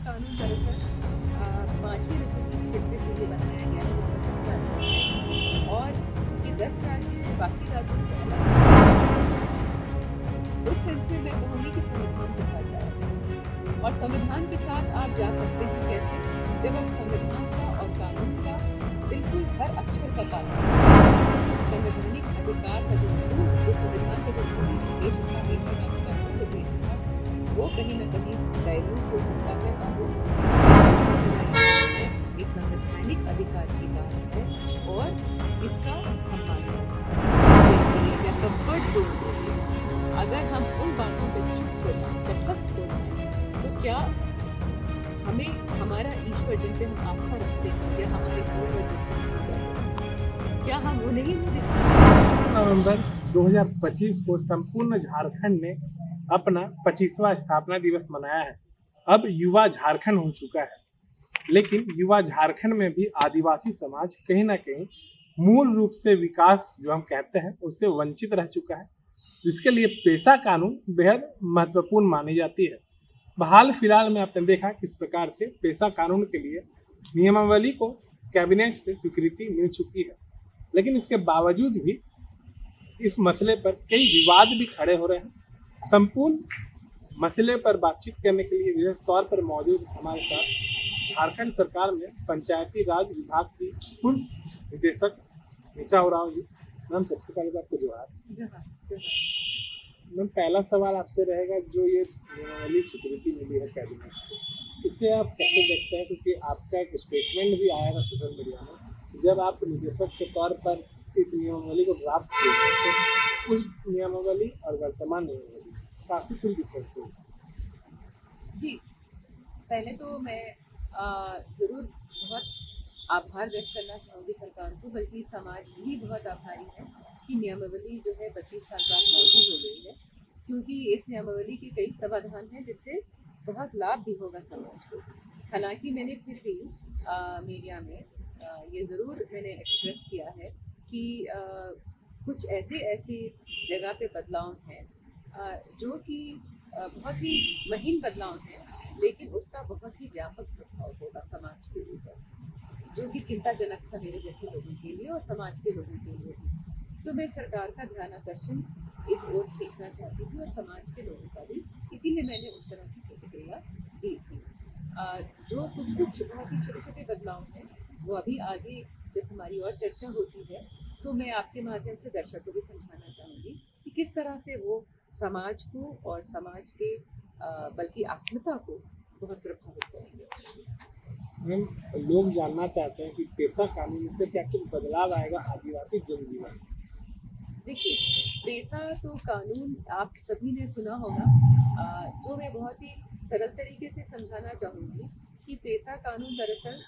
कानून दरअसल 5वीं अनुसूचित क्षेत्र के लिए बनाया गया है, जिसमें 10 राज्य हैं और ये 10 राज्य बाकी राज्यों से अलग हैं। उस सेंस में मैं कहूँगी कि संविधान के साथ जाया जाए, और संविधान के साथ आप जा सकते हैं कैसे? जब आप संविधान का और कानून का बिल्कुल हर अक्षर का पालन संवैधानिक अधिकार का जो संविधान का जो उद्देश्य था, उद्देश्य था, वो कहीं न कहीं डायल्यूट हो सकता है और ये संवैधानिक अधिकार की बात है और इसका सम्मान या कंफर्ट जोन के लिए अगर हम उन बातों पर चुप हो जाएं, तटस्थ हो जाएं, तो क्या हमें हमारा ईश्वर जिन पे हम आस्था रखते हैं या हमारे पूर्वज क्या हम वो नहीं देखते? नवंबर 2025 को संपूर्ण झारखंड ने अपना 25वां स्थापना दिवस मनाया है। अब युवा झारखंड हो चुका है, लेकिन युवा झारखंड में भी आदिवासी समाज कहीं ना कहीं मूल रूप से विकास जो हम कहते हैं उससे वंचित रह चुका है, जिसके लिए पेशा कानून बेहद महत्वपूर्ण मानी जाती है। हाल फिलहाल में आपने देखा किस प्रकार से पेशा कानून के लिए नियमावली को कैबिनेट से स्वीकृति मिल चुकी है, लेकिन इसके बावजूद भी इस मसले पर कई विवाद भी खड़े हो रहे हैं। संपूर्ण मसले पर बातचीत करने के लिए विशेष तौर पर मौजूद हमारे साथ झारखंड सरकार में पंचायती राज विभाग की पूर्व निदेशक निशा उरांव जी। मैम, सबसे पहले तो आपको जोहार। मैम, पहला सवाल आपसे रहेगा, जो ये नियमावली स्वीकृति मिली है कैबिनेट से, इसे आप कैसे देखते हैं? क्योंकि आपका एक स्टेटमेंट भी आया था सोशल मीडिया में, जब आप निदेशक के तौर पर इस नियमावली को ड्राफ्ट किए थे, उस नियमावली और वर्तमान नियमावली काफ़ी कुछ डिफरेंस है। जी, पहले तो मैं ज़रूर बहुत आभार व्यक्त करना चाहूँगी सरकार को, बल्कि समाज ही बहुत आभारी है कि नियमावली जो है 25 साल बाद लागू हो गई है, क्योंकि इस नियमावली के कई प्रावधान हैं जिससे बहुत लाभ भी होगा समाज को। हालांकि मैंने फिर भी मीडिया में ये ज़रूर मैंने एक्सप्रेस किया है कि कुछ ऐसी जगह पे बदलाव हैं जो कि बहुत ही महीन बदलाव हैं, लेकिन उसका बहुत ही व्यापक प्रभाव होगा समाज के ऊपर, जो कि चिंताजनक था मेरे जैसे लोगों के लिए और समाज के लोगों के लिए भी। तो मैं सरकार का ध्यान आकर्षण इस ओर खींचना चाहती थी और समाज के लोगों का भी, इसीलिए मैंने उस तरह की प्रतिक्रिया दी थी। जो कुछ बहुत ही छोटे छोटे बदलाव हैं वो अभी आगे जब हमारी और चर्चा होती है तो मैं आपके माध्यम से दर्शकों को भी समझाना चाहूँगी कि किस तरह से वो समाज को और समाज के बल्कि अस्मिता को बहुत प्रभावित करेंगे। मैम, लोग जानना चाहते हैं कि पेशा कानून से क्या कुछ बदलाव आएगा आदिवासी जनजीवन? देखिए, पेशा तो कानून आप सभी ने सुना होगा, जो मैं बहुत ही सरल तरीके से समझाना चाहूँगी कि पेशा कानून दरअसल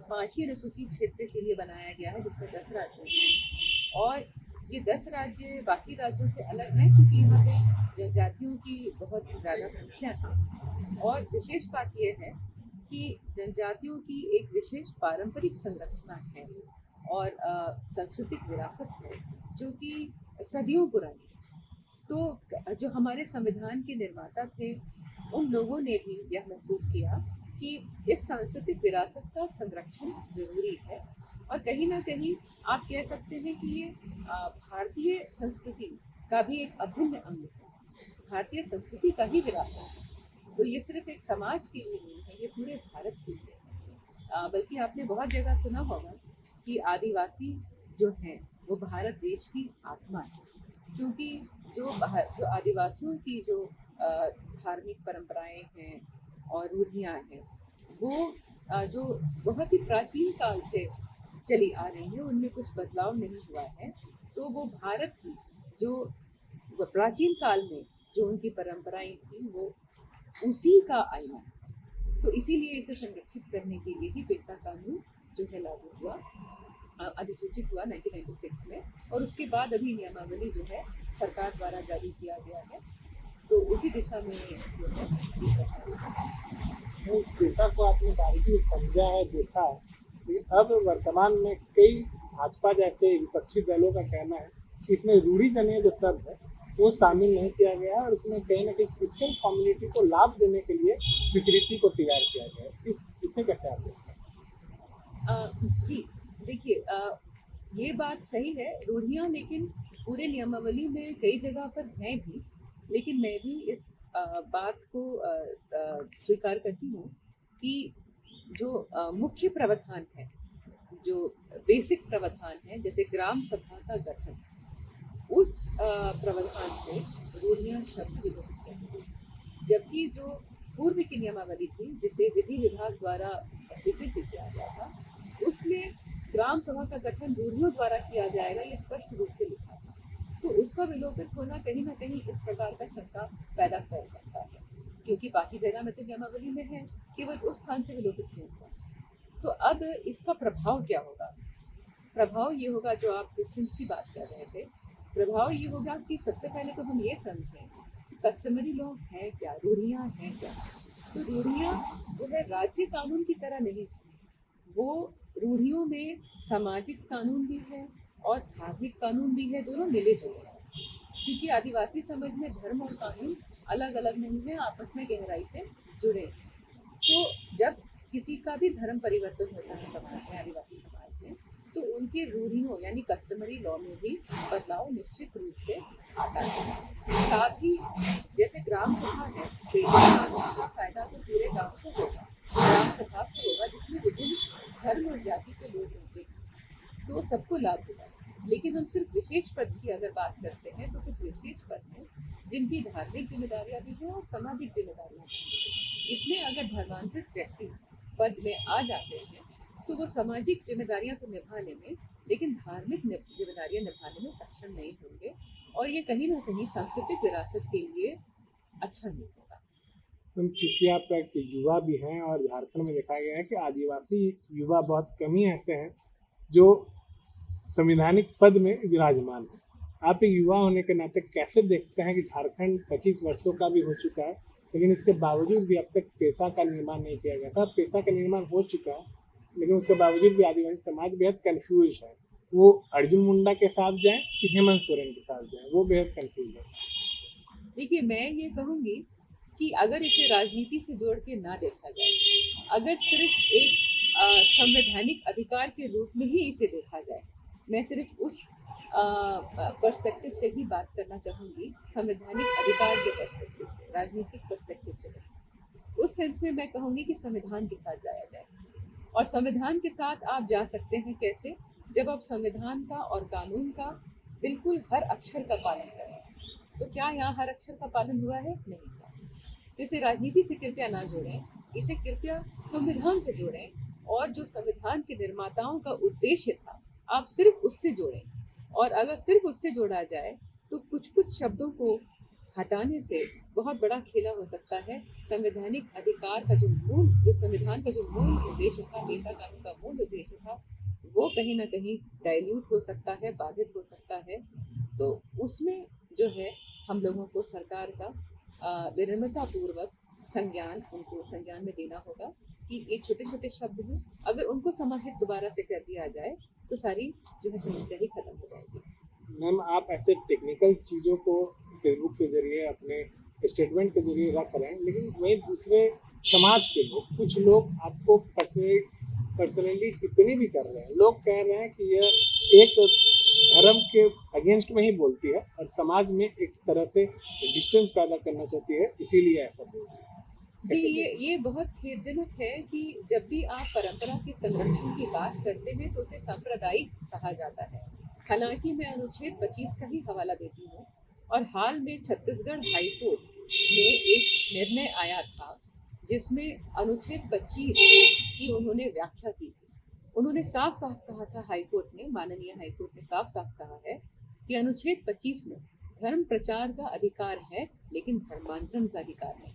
5वीं अनुसूचित क्षेत्र के लिए बनाया गया है, जिसमें 10 राज्य हैं और ये 10 राज्य बाकी राज्यों से अलग हैं क्योंकि यहाँ पे जनजातियों की बहुत ज़्यादा संख्या है। और विशेष बात यह है कि जनजातियों की एक विशेष पारंपरिक संरचना है और सांस्कृतिक विरासत है जो कि सदियों पुरानी। तो जो हमारे संविधान के निर्माता थे उन लोगों ने भी यह महसूस किया कि इस सांस्कृतिक विरासत का संरक्षण जरूरी है और कहीं ना कहीं आप कह सकते हैं कि ये भारतीय संस्कृति का भी एक अभिन्न अंग है, भारतीय संस्कृति का ही विरासत है। तो ये सिर्फ एक समाज के लिए नहीं है, ये पूरे भारत के लिए है। बल्कि आपने बहुत जगह सुना होगा कि आदिवासी जो हैं वो भारत देश की आत्मा है, क्योंकि जो आदिवासियों की जो धार्मिक परंपराएं हैं और रूढ़ियाँ हैं वो जो बहुत ही प्राचीन काल से चली आ रही है, उनमें कुछ बदलाव नहीं हुआ है। तो वो भारत की जो प्राचीन काल में जो उनकी परंपराएं थी वो उसी का आईना है। तो इसीलिए इसे संरक्षित करने के लिए ही पेशा कानून जो है लागू हुआ, अधिसूचित हुआ 1996 में, और उसके बाद अभी नियमावली जो है सरकार द्वारा जारी किया गया है। तो उसी दिशा में जो है उस पेशा को आपने बारीकी से समझा है, देखा है कि अब वर्तमान में कई भाजपा जैसे विपक्षी दलों का कहना है कि इसमें रूढ़िजन्य जो शब्द है वो शामिल नहीं किया गया और उसमें कहीं ना कहीं क्रिश्चियन कम्युनिटी को लाभ देने के लिए स्वीकृति को तैयार किया गया है। इसे कैसे आप देखते जी देखिए, ये बात सही है, रूढ़ियाँ लेकिन पूरे नियमावली में कई जगह पर हैं भी, लेकिन मैं भी इस बात को स्वीकार करती हूँ कि जो मुख्य प्रावधान है, जो बेसिक प्रावधान है, जैसे ग्राम सभा का गठन, उस प्रावधान से रूढ़ियाँ शब्द विलोपित हैं। जबकि जो पूर्व की नियमावली थी, जिसे विधि विभाग द्वारा स्वीकृत किया गया था, उसमें ग्राम सभा का गठन रूढ़ियों द्वारा किया जाएगा, ये स्पष्ट रूप से लिखा था। तो उसका विलोपित होना कहीं ना कहीं इस प्रकार का शंका पैदा कर सकता है, क्योंकि बाकी जगह में तो नियमावली में है, केवल उस स्थान से विलोपित नहीं हुआ। तो अब इसका प्रभाव क्या होगा? प्रभाव ये होगा, जो आप क्रिश्चियंस की बात कर रहे थे, प्रभाव ये होगा कि सबसे पहले तो हम ये समझें कि कस्टमरी लॉ है क्या, रूढ़ियाँ हैं क्या। तो रूढ़ियाँ जो है राज्य कानून की तरह नहीं, वो रूढ़ियों में सामाजिक कानून भी है और धार्मिक कानून भी है, दोनों मिले जुले हैं। क्योंकि आदिवासी समाज में धर्म और कानून अलग अलग नहीं है, आपस में गहराई से जुड़े हैं। तो जब किसी का भी धर्म परिवर्तन होता है समाज में, आदिवासी समाज में, तो उनके रूढ़ियों यानी कस्टमरी लॉ में भी बदलाव निश्चित रूप से आता है। साथ ही जैसे ग्राम सभा है, तो फायदा तो पूरे गांव को होगा, ग्राम सभा को होगा, जिसमें विभिन्न धर्म और जाति के लोग होते हैं, तो सबको लाभ होगा। लेकिन हम सिर्फ विशेष पद की अगर बात करते हैं, तो कुछ विशेष पद हैं जिनकी धार्मिक जिम्मेदारियां भी हैं और सामाजिक जिम्मेदारियां भी हैं। इसमें अगर धर्मांतरित व्यक्ति पद में आ जाते हैं, तो वो सामाजिक जिम्मेदारियां तो निभा लेंगे, लेकिन धार्मिक जिम्मेदारियां निभाने में सक्षम नहीं होंगे, और ये कहीं ना कहीं सांस्कृतिक विरासत के लिए अच्छा नहीं होगा। चूंकि आप एक युवा भी हैं और झारखंड में देखा गया है कि आदिवासी युवा बहुत कम ही ऐसे हैं जो संवैधानिक पद में विराजमान है। आप एक युवा होने के नाते कैसे देखते हैं कि झारखंड 25 वर्षों का भी हो चुका है, लेकिन इसके बावजूद भी अब तक पेशा का निर्माण नहीं किया गया था। पेशा का निर्माण हो चुका है, लेकिन उसके बावजूद भी आदिवासी समाज बेहद कन्फ्यूज है। वो अर्जुन मुंडा के साथ जाएं कि हेमंत सोरेन के साथ जाएं, वो बेहद कन्फ्यूज है। देखिए, मैं ये कहूँगी कि अगर इसे राजनीति से जोड़ के ना देखा जाए, अगर सिर्फ एक संवैधानिक अधिकार के रूप में ही इसे देखा जाए, मैं सिर्फ उस पर्सपेक्टिव से ही बात करना चाहूँगी, संवैधानिक अधिकार के पर्सपेक्टिव से, राजनीतिक पर्सपेक्टिव से नहीं। उस सेंस में मैं कहूँगी कि संविधान के साथ जाया जाए। और संविधान के साथ आप जा सकते हैं कैसे? जब आप संविधान का और कानून का बिल्कुल हर अक्षर का पालन करें। तो क्या यहाँ हर अक्षर का पालन हुआ है? नहीं हुआ। तो इसे राजनीति से कृपया ना जोड़ें, इसे कृपया संविधान से जोड़ें, और जो संविधान के निर्माताओं का उद्देश्य था, आप सिर्फ उससे जोड़ें। और अगर सिर्फ उससे जोड़ा जाए, तो कुछ कुछ शब्दों को हटाने से बहुत बड़ा खेला हो सकता है। संवैधानिक अधिकार का जो संविधान का जो मूल उद्देश्य था, पेशा कानून का मूल उद्देश्य था, वो कहीं ना कहीं डाइल्यूट हो सकता है, बाधित हो सकता है। तो उसमें जो है, हम लोगों को सरकार का विनम्रतापूर्वक उनको संज्ञान में देना होगा कि ये छोटे छोटे शब्द हैं, अगर उनको समाहित दोबारा से कर दिया जाए, तो सारी जो है समस्या ही खत्म हो जाएगी। मैम, आप ऐसे टेक्निकल चीज़ों को फेसबुक के जरिए, अपने स्टेटमेंट के जरिए रख रहे हैं, लेकिन वही दूसरे समाज के लोग, कुछ लोग आपको पर्सनली टिप्पणी भी कर रहे हैं। लोग कह रहे हैं कि यह एक धर्म के अगेंस्ट में ही बोलती है और समाज में एक तरह से डिस्टेंस पैदा करना चाहती है, इसीलिए ऐसा बोल रही है। जी, ये बहुत खेदजनक है कि जब भी आप परंपरा के संरक्षण की बात करते हैं, तो उसे सांप्रदायिक कहा जाता है। हालांकि मैं अनुच्छेद 25 का ही हवाला देती हूँ, और हाल में छत्तीसगढ़ हाईकोर्ट में एक निर्णय आया था, जिसमें अनुच्छेद 25 की उन्होंने व्याख्या की थी। उन्होंने साफ साफ कहा था, हाईकोर्ट ने, माननीय हाईकोर्ट ने साफ साफ कहा है कि अनुच्छेद 25 में धर्म प्रचार का अधिकार है, लेकिन धर्मांतरण का अधिकार नहीं।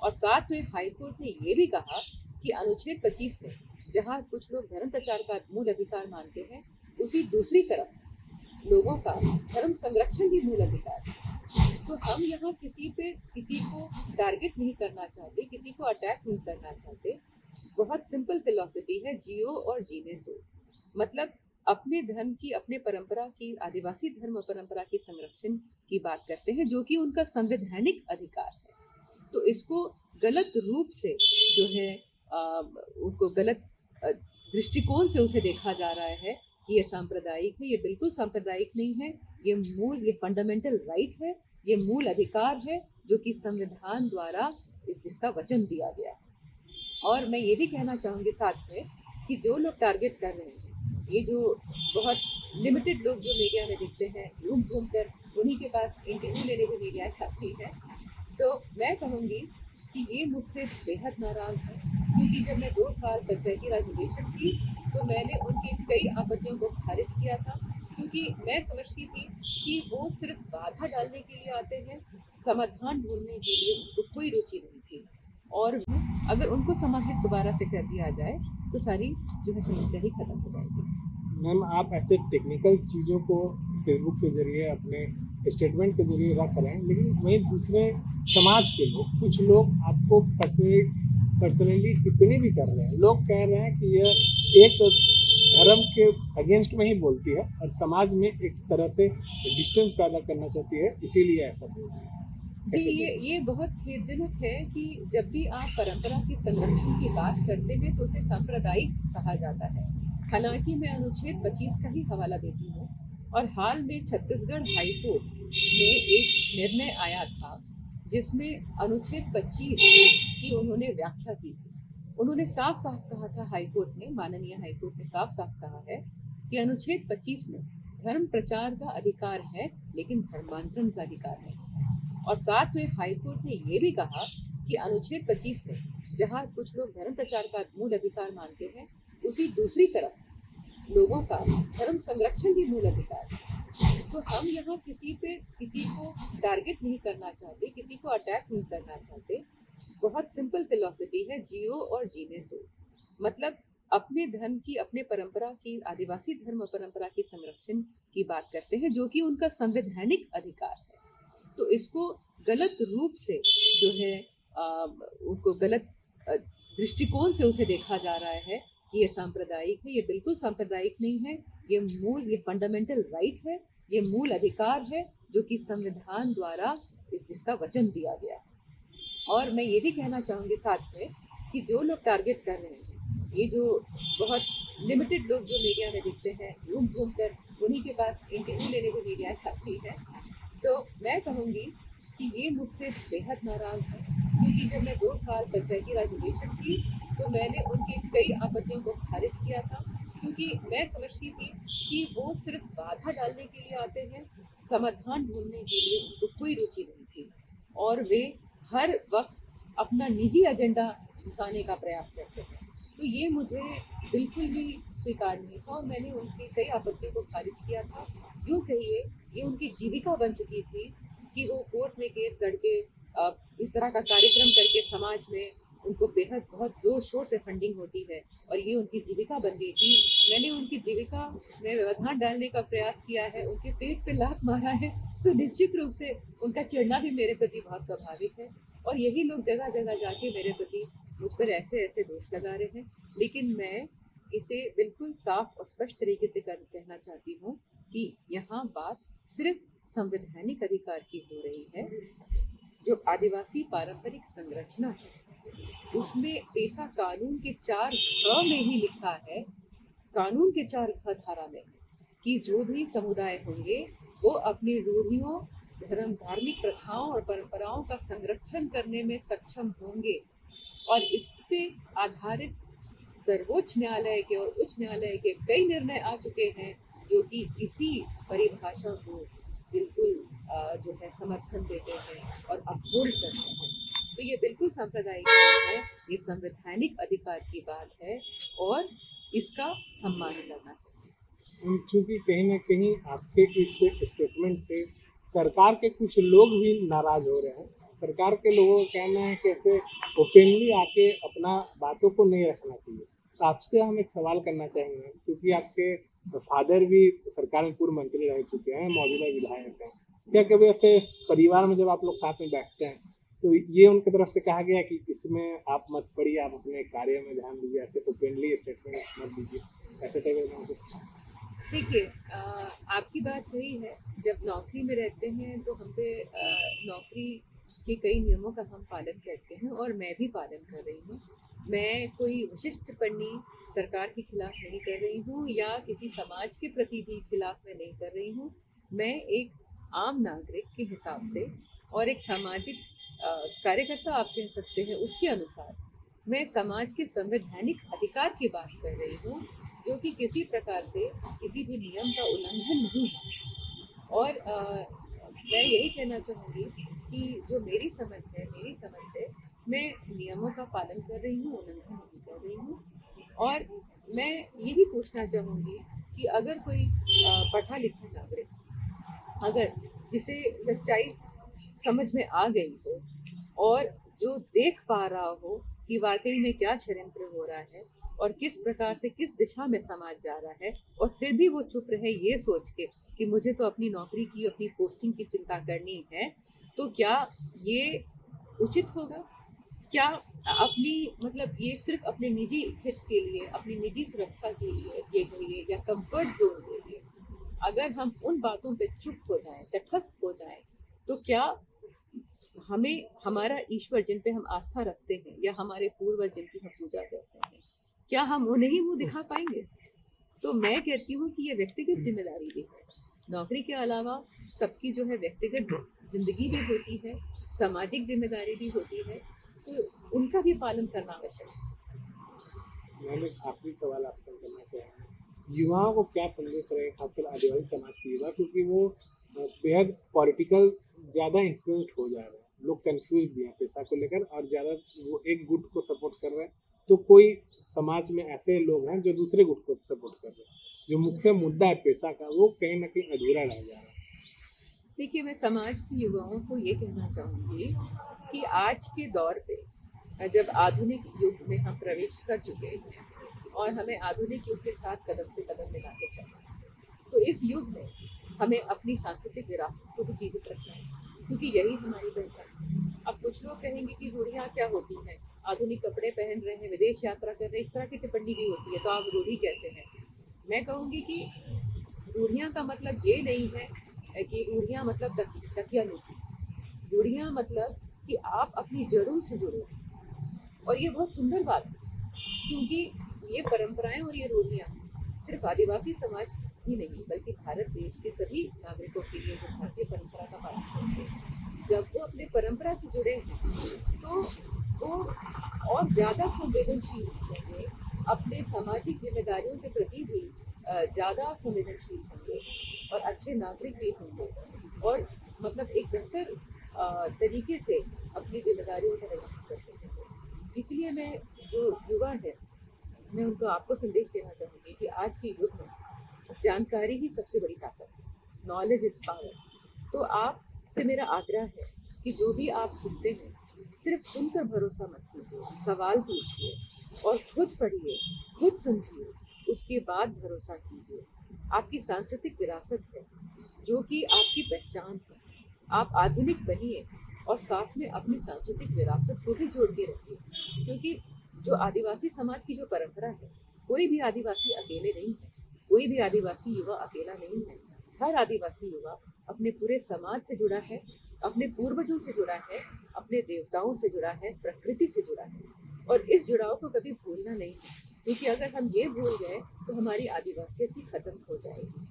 और साथ में हाईकोर्ट ने ये भी कहा कि अनुच्छेद 25 में जहाँ कुछ लोग धर्म प्रचार का मूल अधिकार मानते हैं, उसी दूसरी तरफ लोगों का धर्म संरक्षण भी मूल अधिकार है। तो हम यहाँ किसी को टारगेट नहीं करना चाहते, किसी को अटैक नहीं करना चाहते। बहुत सिंपल फिलॉसफी है, जियो और जीने दो। मतलब अपने धर्म की, अपने परंपरा की, आदिवासी धर्म और परंपरा की संरक्षण की बात करते हैं, जो कि उनका संवैधानिक अधिकार है। तो इसको गलत रूप से जो है अ, उनको गलत दृष्टिकोण से उसे देखा जा रहा है कि ये सांप्रदायिक है। ये बिल्कुल सांप्रदायिक नहीं है। ये फंडामेंटल राइट है, ये मूल अधिकार है जो कि संविधान द्वारा जिसका वचन दिया गया है। और मैं ये भी कहना चाहूँगी साथ में कि जो लोग टारगेट कर रहे हैं, ये जो बहुत लिमिटेड लोग जो मीडिया में दिखते हैं, घूम घूम कर उन्हीं के पास इंटरव्यू लेने की मीडिया जाती है, तो मैं कहूँगी कि ये मुझसे बेहद नाराज़ है, क्योंकि जब मैं 2 साल पंचायती राज निदेशक थी, तो मैंने उनकी कई आपत्तियों को खारिज किया था, क्योंकि मैं समझती थी कि वो सिर्फ बाधा डालने के लिए आते हैं, समाधान ढूंढने के लिए उनको कोई रुचि नहीं थी। और अगर उनको समाहित दोबारा से कर दिया जाए तो सारी जो है समस्या ही खत्म हो जाएगी। मैम, आप ऐसे टेक्निकल चीज़ों को फेसबुक के जरिए अपने स्टेटमेंट के जरिए रख रहे हैं, लेकिन वहीं दूसरे समाज के लोग, कुछ लोग आपको पर्सनली टिप्पणी भी कर रहे हैं। लोग कह रहे हैं कि यह एक धर्म के अगेंस्ट में ही बोलती है और समाज में एक तरह से डिस्टेंस पैदा करना चाहती है, इसीलिए ऐसा बोल रही है। जी, ये बहुत खेदजनक है कि जब भी आप परंपरा के संरक्षण की बात करते हैं तो उसे सांप्रदायिक कहा जाता है। हालांकि मैं अनुच्छेद 25 का ही हवाला देती हूँ, और हाल में छत्तीसगढ़ हाईकोर्ट में एक निर्णय आया था जिसमें अनुच्छेद 25 की उन्होंने व्याख्या की थी। उन्होंने साफ साफ कहा था, हाईकोर्ट ने, माननीय हाईकोर्ट ने साफ साफ कहा है कि अनुच्छेद 25 में धर्म प्रचार का अधिकार है, लेकिन धर्मांतरण का अधिकार नहीं। और साथ में हाईकोर्ट ने ये भी कहा कि अनुच्छेद 25 में जहां कुछ लोग धर्म प्रचार का मूल अधिकार मानते हैं, उसी दूसरी तरफ लोगों का धर्म संरक्षण भी मूल अधिकार है। तो हम यहाँ किसी को टारगेट नहीं करना चाहते, किसी को अटैक नहीं करना चाहते। बहुत सिंपल फिलॉसफी है, जियो और जीने दो। मतलब अपने धर्म की, अपने परंपरा की, आदिवासी धर्म और परंपरा की संरक्षण की बात करते हैं, जो कि उनका संवैधानिक अधिकार है। तो इसको गलत रूप से जो है उनको गलत दृष्टिकोण से उसे देखा जा रहा है कि ये सांप्रदायिक है। ये बिल्कुल सांप्रदायिक नहीं है। ये फंडामेंटल राइट है, ये मूल अधिकार है जो कि संविधान द्वारा जिसका वचन दिया गया है। और मैं ये भी कहना चाहूँगी साथ में कि जो लोग टारगेट कर रहे हैं, ये जो बहुत लिमिटेड लोग जो मीडिया में दिखते हैं, घूम घूम कर उन्हीं के पास इंटरव्यू लेने की मीडिया जाती है, तो मैं कहूँगी कि ये मुझसे बेहद नाराज़ है, क्योंकि जब मैं 2 साल पंचायती राज निदेशक थी, तो मैंने उनकी कई आपत्तियों को खारिज किया था, क्योंकि मैं समझती थी कि वो सिर्फ बाधा डालने के लिए आते हैं, समाधान ढूंढने के लिए उनको कोई रुचि नहीं थी। और वे हर वक्त अपना निजी एजेंडा घुसाने का प्रयास करते हैं। तो ये मुझे बिल्कुल भी स्वीकार नहीं था, और मैंने उनकी कई आपत्तियों को खारिज किया था। यूँ कहिए, ये उनकी जीविका बन चुकी थी कि वो कोर्ट में केस लड़के इस तरह का कार्यक्रम करके समाज में उनको बहुत ज़ोर शोर से फंडिंग होती है, और ये उनकी जीविका बन गई थी। मैंने उनकी जीविका में व्यवधान डालने का प्रयास किया है, उनके पेट पे लात मारा है, तो निश्चित रूप से उनका चिढ़ना भी मेरे प्रति बहुत स्वाभाविक है। और यही लोग जगह जगह जाके मेरे प्रति मुझ पर ऐसे ऐसे दोष लगा रहे हैं। लेकिन मैं इसे बिल्कुल साफ और स्पष्ट तरीके से कहना चाहती हूँ कि यहाँ बात सिर्फ संवैधानिक अधिकार की हो रही है। जो आदिवासी पारंपरिक संरचना है, उसमें पेशा कानून के 4 में ही लिखा है, कानून के 4 धारा में, कि जो भी समुदाय होंगे वो अपनी रूढ़ियों, धार्मिक प्रथाओं और परंपराओं का संरक्षण करने में सक्षम होंगे। और इस पे आधारित सर्वोच्च न्यायालय के और उच्च न्यायालय के कई निर्णय आ चुके हैं, जो कि इसी परिभाषा को बिल्कुल जो है समर्थन देते हैं और अपहोल्ड करते हैं। तो ये बिल्कुल सांप्रदायिक नहीं है, ये संवैधानिक अधिकार की बात है, और इसका सम्मान करना चाहिए। क्योंकि कहीं ना कहीं आपके इस स्टेटमेंट से सरकार के कुछ लोग भी नाराज हो रहे हैं। सरकार के लोगों का कहना है कि ऐसे ओपनली आके अपना बातों को नहीं रखना चाहिए। तो आपसे हम एक सवाल करना चाहेंगे, क्योंकि आपके फादर भी सरकार में पूर्व मंत्री रह चुके हैं, मौजूदा विधायक हैं। क्या कभी ऐसे परिवार में जब आप लोग साथ में बैठते हैं तो ये उनकी तरफ से कहा गया कि इसमें आप मत पढ़िए, आप अपने कार्य में ध्यान दीजिए, ऐसे ओपनली स्टेटमेंट मत दीजिए, ऐसे टाइप में कुछ? देखिए, आपकी बात सही है। जब नौकरी में रहते हैं तो हम पे नौकरी के कई नियमों का हम पालन करते हैं और मैं भी पालन कर रही हूँ। मैं कोई विशिष्ट टिप्पणी सरकार के खिलाफ नहीं कर रही हूँ या किसी समाज के प्रति भी खिलाफ मैं नहीं कर रही हूँ। मैं एक आम नागरिक के हिसाब से और एक सामाजिक कार्यकर्ता आप कह सकते हैं, उसके अनुसार मैं समाज के संवैधानिक अधिकार की बात कर रही हूँ, जो कि किसी प्रकार से किसी भी नियम का उल्लंघन नहीं है। और मैं यही कहना चाहूँगी कि जो मेरी समझ से मैं नियमों का पालन कर रही हूँ, उल्लंघन नहीं कर रही हूँ। और मैं ये भी पूछना चाहूँगी कि अगर कोई पढ़ा लिखा नागरिक, अगर जिसे सच्चाई समझ में आ गई हो और जो देख पा रहा हो कि वाकई में क्या षड्यंत्र हो रहा है और किस प्रकार से किस दिशा में समाज जा रहा है, और फिर भी वो चुप रहे ये सोच के कि मुझे तो अपनी नौकरी की, अपनी पोस्टिंग की चिंता करनी है, तो क्या ये उचित होगा? क्या अपनी मतलब ये सिर्फ अपने निजी हित के लिए, अपनी निजी सुरक्षा के लिए ये कहिए या कंफर्ट जोन के लिए, अगर हम उन बातों पे चुप हो जाएं, तटस्थ हो जाएं, तो क्या हमें हमारा ईश्वर जिन पे हम आस्था रखते हैं या हमारे पूर्वज जिनकी हम पूजा करते हैं, क्या हम उन्हें ही मुंह दिखा पाएंगे? तो मैं कहती हूँ कि ये व्यक्तिगत जिम्मेदारी भी है। नौकरी के अलावा सबकी जो है व्यक्तिगत जिंदगी भी होती है, सामाजिक जिम्मेदारी भी होती है, तो उनका भी पालन करना आवश्यक है। मैंने एक आखिरी सवाल आपसे करना चाहा, युवाओं को क्या संदेश रहे, खासकर आदिवासी समाज के युवा, क्योंकि वो बेहद पॉलिटिकल ज़्यादा इन्फ्लुएंस्ड हो जा रहे हैं, लोग कंफ्यूज भी हैं पैसा को लेकर और ज़्यादा वो एक गुट को सपोर्ट कर रहे हैं, तो कोई समाज में ऐसे लोग हैं जो दूसरे गुट को सपोर्ट कर रहे हैं, जो मुख्य मुद्दा है पैसा का वो कहीं ना कहीं अधूरा रह जा रहा है। देखिए, मैं समाज के युवाओं को ये कहना चाहूँगी कि आज के दौर पे जब आधुनिक युग में हम प्रवेश कर चुके हैं और हमें आधुनिक युग के साथ कदम से कदम मिला के चलना है, तो इस युग में हमें अपनी सांस्कृतिक विरासत को भी जीवित रखना है, क्योंकि यही हमारी पहचान है। अब कुछ लोग कहेंगे कि रूढ़ियाँ क्या होती हैं, आधुनिक कपड़े पहन रहे हैं, विदेश यात्रा कर रहे हैं, इस तरह की टिप्पणी भी होती है, तो आप रूढ़ी कैसे हैं? मैं कहूँगी कि रूढ़ियाँ का मतलब ये नहीं है कि रूढ़ियाँ मतलब दकियानूसी। रूढ़ियाँ मतलब कि आप अपनी जड़ों से जुड़े हैं। और ये बहुत सुंदर बात है, क्योंकि ये परंपराएं और ये रूढ़ियाँ सिर्फ आदिवासी समाज ही नहीं, बल्कि भारत देश के सभी नागरिकों के लिए जो भारतीय परंपरा का पालन करते हैं, जब वो अपने परंपरा से जुड़े हैं तो वो और ज़्यादा संवेदनशील होंगे, अपने सामाजिक जिम्मेदारियों के प्रति भी ज़्यादा संवेदनशील होंगे और अच्छे नागरिक भी होंगे, और मतलब एक बेहतर तरीके से अपनी जिम्मेदारियों का निर्वहन कर सकेंगे। इसलिए मैं जो युवा है, मैं उनको आपको संदेश देना चाहूँगी कि आज के युग में जानकारी ही सबसे बड़ी ताकत है। Knowledge is power. तो आपसे मेरा आग्रह है कि जो भी आप सुनते हैं, सिर्फ सुनकर भरोसा मत कीजिए, सवाल पूछिए और खुद पढ़िए, खुद समझिए, उसके बाद भरोसा कीजिए। आपकी सांस्कृतिक विरासत है जो कि आपकी पहचान है। आप आधुनिक बनिए और साथ में अपनी सांस्कृतिक विरासत को भी जोड़ के रखिए, क्योंकि जो आदिवासी समाज की जो परंपरा है, कोई भी आदिवासी अकेले नहीं है, कोई भी आदिवासी युवा अकेला नहीं है। हर आदिवासी युवा अपने पूरे समाज से जुड़ा है, अपने पूर्वजों से जुड़ा है, अपने देवताओं से जुड़ा है, प्रकृति से जुड़ा है, और इस जुड़ाव को कभी भूलना नहीं है, क्योंकि अगर हम ये भूल गए तो हमारी आदिवासियत ही खत्म हो जाएगी।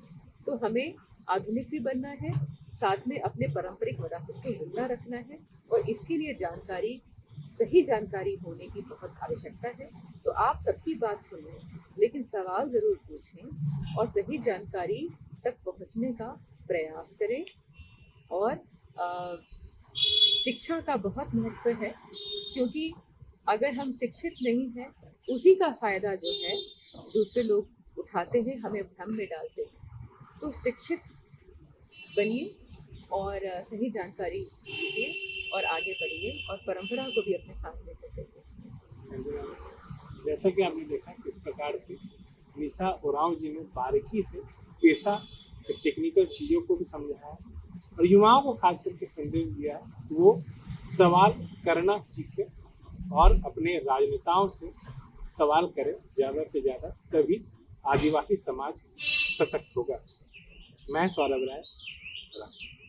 तो हमें आधुनिक भी बनना है, साथ में अपने पारंपरिक विरासत को जिंदा रखना है, और इसके लिए जानकारी, सही जानकारी होने की बहुत आवश्यकता है। तो आप सबकी बात सुनें, लेकिन सवाल ज़रूर पूछें और सही जानकारी तक पहुंचने का प्रयास करें। और शिक्षा का बहुत महत्व है, क्योंकि अगर हम शिक्षित नहीं हैं, उसी का फ़ायदा जो है दूसरे लोग उठाते हैं, हमें भ्रम में डालते हैं। तो शिक्षित बनिए और सही जानकारी लीजिए और आगे बढ़िए और परंपरा को भी अपने साथ लेकर चलिए। जैसा कि आपने देखा किस प्रकार से निशा उरांव जी ने बारीकी से पेशा के टेक्निकल चीज़ों को भी समझाया है और युवाओं को खास करके संदेश दिया है कि वो सवाल करना सीखे और अपने राजनेताओं से सवाल करें ज़्यादा से ज़्यादा, तभी आदिवासी समाज सशक्त होगा। मैं सौरभ राय, रांची।